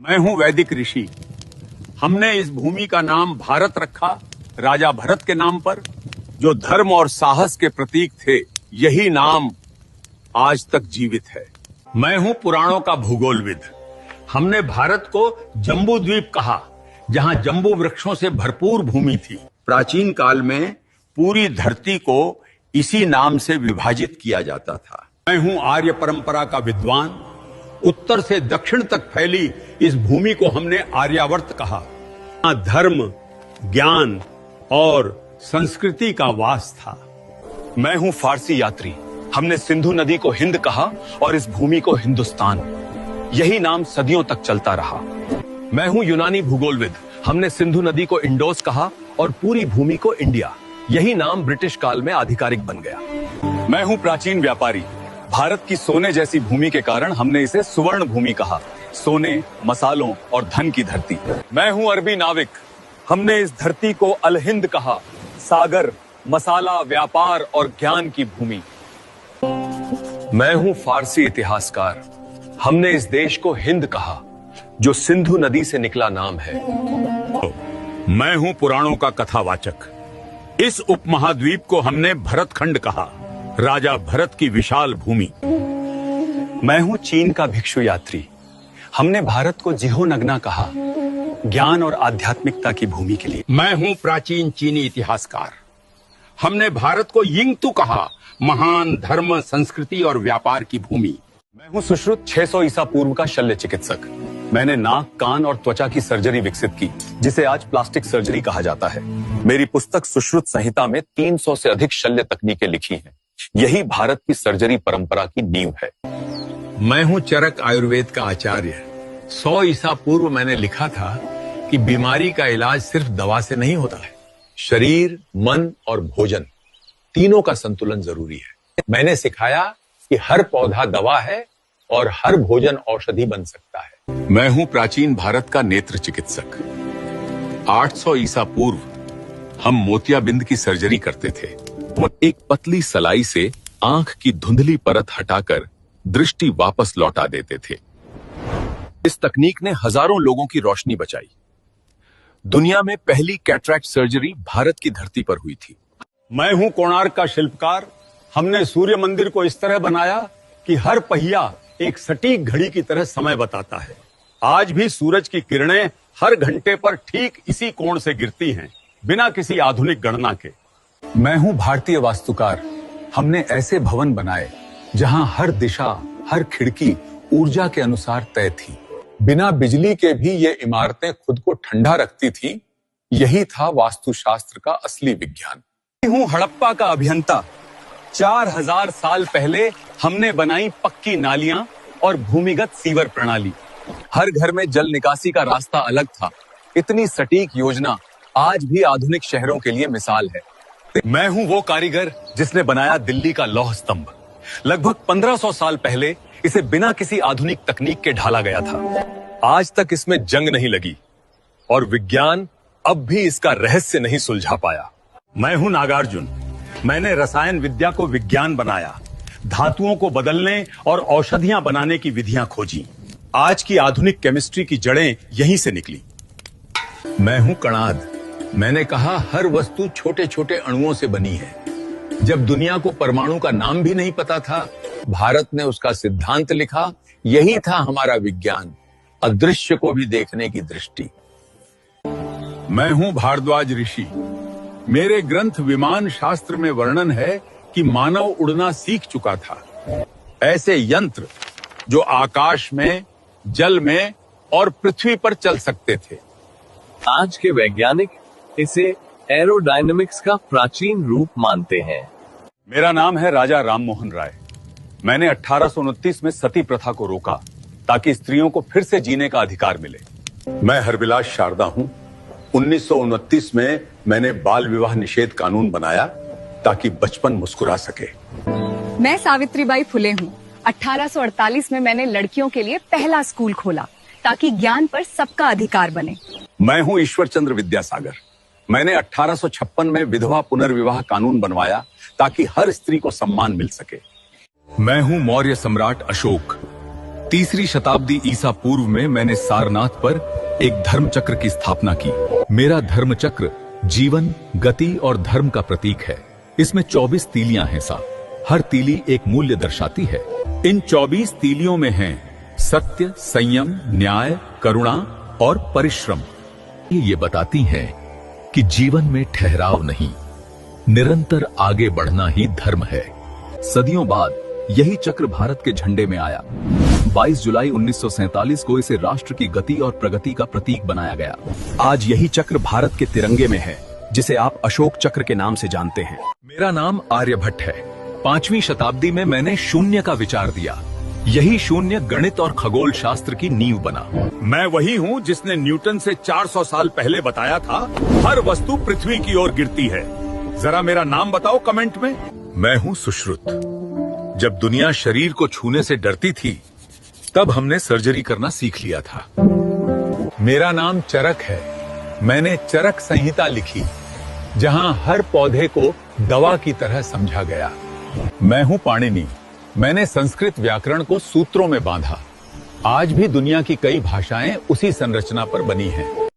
मैं हूं वैदिक ऋषि। हमने इस भूमि का नाम भारत रखा राजा भरत के नाम पर, जो धर्म और साहस के प्रतीक थे। यही नाम आज तक जीवित है। मैं हूं पुराणों का भूगोलविद। हमने भारत को जम्बू द्वीप कहा, जहां जम्बू वृक्षों से भरपूर भूमि थी। प्राचीन काल में पूरी धरती को इसी नाम से विभाजित किया जाता था। मैं हूं आर्य परंपरा का विद्वान। उत्तर से दक्षिण तक फैली इस भूमि को हमने आर्यावर्त कहा। यहाँ धर्म, ज्ञान और संस्कृति का वास था। मैं हूं फारसी यात्री। हमने सिंधु नदी को हिंद कहा और इस भूमि को हिंदुस्तान। यही नाम सदियों तक चलता रहा। मैं हूं यूनानी भूगोलविद। हमने सिंधु नदी को इंडोस कहा और पूरी भूमि को इंडिया। यही नाम ब्रिटिश काल में आधिकारिक बन गया। मैं हूं प्राचीन व्यापारी। भारत की सोने जैसी भूमि के कारण हमने इसे सुवर्ण भूमि कहा। सोने, मसालों और धन की धरती। मैं हूं अरबी नाविक। हमने इस धरती को अल हिंद कहा। सागर, मसाला, व्यापार और ज्ञान की भूमि। मैं हूं फारसी इतिहासकार। हमने इस देश को हिंद कहा, जो सिंधु नदी से निकला नाम है। मैं हूं पुराणों का कथावाचक। इस उपमहाद्वीप को हमने भरतखंड कहा, राजा भरत की विशाल भूमि। मैं हूं चीन का भिक्षु यात्री। हमने भारत को जिहोनगना कहा, ज्ञान और आध्यात्मिकता की भूमि के लिए। मैं हूं प्राचीन चीनी इतिहासकार। हमने भारत को यिंगतू कहा, महान धर्म, संस्कृति और व्यापार की भूमि। मैं हूं सुश्रुत 600 ईसा पूर्व का शल्य चिकित्सक। मैंने नाक, कान और त्वचा की सर्जरी विकसित की, जिसे आज प्लास्टिक सर्जरी कहा जाता है। मेरी पुस्तक सुश्रुत संहिता में 300 से अधिक शल्य तकनीकें लिखी हैं। यही भारत की सर्जरी परंपरा की नींव है। मैं हूं चरक आयुर्वेद का आचार्य। 100 ईसा पूर्व मैंने लिखा था कि बीमारी का इलाज सिर्फ दवा से नहीं होता है। शरीर, मन और भोजन तीनों का संतुलन जरूरी है। मैंने सिखाया कि हर पौधा दवा है और हर भोजन औषधि बन सकता है। मैं हूं प्राचीन भारत का नेत्र चिकित्सक। 800 ईसा पूर्व हम मोतियाबिंद की सर्जरी करते थे। एक पतली सलाई से आंख की धुंधली परत हटाकर दृष्टि वापस लौटा देते थे। इस तकनीक ने हजारों लोगों की रोशनी बचाई। दुनिया में पहली कैटरैक्ट सर्जरी भारत की धरती पर हुई थी। मैं हूं कोणार्क का शिल्पकार। हमने सूर्य मंदिर को इस तरह बनाया कि हर पहिया एक सटीक घड़ी की तरह समय बताता है। आज भी सूरज की किरणें हर घंटे पर ठीक इसी कोण से गिरती हैं, बिना किसी आधुनिक गणना के। मैं हूं भारतीय वास्तुकार। हमने ऐसे भवन बनाए जहां हर दिशा, हर खिड़की ऊर्जा के अनुसार तय थी। बिना बिजली के भी ये इमारतें खुद को ठंडा रखती थी। यही था वास्तुशास्त्र का असली विज्ञान। मैं हूं हड़प्पा का अभियंता। 4000 साल पहले हमने बनाई पक्की नालियां और भूमिगत सीवर प्रणाली। हर घर में जल निकासी का रास्ता अलग था। इतनी सटीक योजना आज भी आधुनिक शहरों के लिए मिसाल है। मैं हूं वो कारीगर जिसने बनाया दिल्ली का लौह स्तंभ। लगभग 1500 साल पहले इसे बिना किसी आधुनिक तकनीक के ढाला गया था। आज तक इसमें जंग नहीं लगी और विज्ञान अब भी इसका रहस्य नहीं सुलझा पाया। मैं हूं नागार्जुन। मैंने रसायन विद्या को विज्ञान बनाया, धातुओं को बदलने और औषधियां बनाने की विधियां खोजी। आज की आधुनिक केमिस्ट्री की जड़ें यहीं से निकली। मैं हूं कणाद। मैंने कहा हर वस्तु छोटे छोटे अणुओं से बनी है। जब दुनिया को परमाणु का नाम भी नहीं पता था, भारत ने उसका सिद्धांत लिखा। यही था हमारा विज्ञान, अदृश्य को भी देखने की दृष्टि। मैं हूं भारद्वाज ऋषि। मेरे ग्रंथ विमान शास्त्र में वर्णन है कि मानव उड़ना सीख चुका था। ऐसे यंत्र जो आकाश में, जल में और पृथ्वी पर चल सकते थे। आज के वैज्ञानिक इसे एरोडायनामिक्स का प्राचीन रूप मानते हैं। मेरा नाम है राजा राममोहन राय। मैंने 1829 में सती प्रथा को रोका ताकि स्त्रियों को फिर से जीने का अधिकार मिले। मैं हरविलास शारदा हूं। 1929 में मैंने बाल विवाह निषेध कानून बनाया ताकि बचपन मुस्कुरा सके। मैं सावित्रीबाई फुले हूँ। 1848 में मैंने लड़कियों के लिए पहला स्कूल खोला ताकि ज्ञान पर सबका अधिकार बने। मैं हूं ईश्वर चंद्र विद्यासागर। मैंने 1856 में विधवा पुनर्विवाह कानून बनवाया ताकि हर स्त्री को सम्मान मिल सके। मैं हूं मौर्य सम्राट अशोक। 3री शताब्दी ईसा पूर्व में मैंने सारनाथ पर एक धर्म चक्र की स्थापना की। मेरा धर्म चक्र जीवन, गति और धर्म का प्रतीक है। इसमें 24 तीलियां हैं साहब। हर तीली एक मूल्य दर्शाती है। इन 24 तीलियों में हैं सत्य, संयम, न्याय, करुणा और परिश्रम। ये बताती हैं कि जीवन में ठहराव नहीं, निरंतर आगे बढ़ना ही धर्म है। सदियों बाद यही चक्र भारत के झंडे में आया। 22 जुलाई 1947 को इसे राष्ट्र की गति और प्रगति का प्रतीक बनाया गया। आज यही चक्र भारत के तिरंगे में है, जिसे आप अशोक चक्र के नाम से जानते हैं। मेरा नाम आर्यभट्ट है। 5वीं शताब्दी में मैंने शून्य का विचार दिया। यही शून्य गणित और खगोल शास्त्र की नींव बना। मैं वही हूँ जिसने न्यूटन से 400 साल पहले बताया था, हर वस्तु पृथ्वी की ओर गिरती है। जरा मेरा नाम बताओ कमेंट में। मैं हूँ सुश्रुत। जब दुनिया शरीर को छूने से डरती थी, तब हमने सर्जरी करना सीख लिया था। मेरा नाम चरक है। मैंने चरक संहिता लिखी, जहां हर पौधे को दवा की तरह समझा गया। मैं हूं पाणिनि। मैंने संस्कृत व्याकरण को सूत्रों में बांधा। आज भी दुनिया की कई भाषाएं उसी संरचना पर बनी हैं।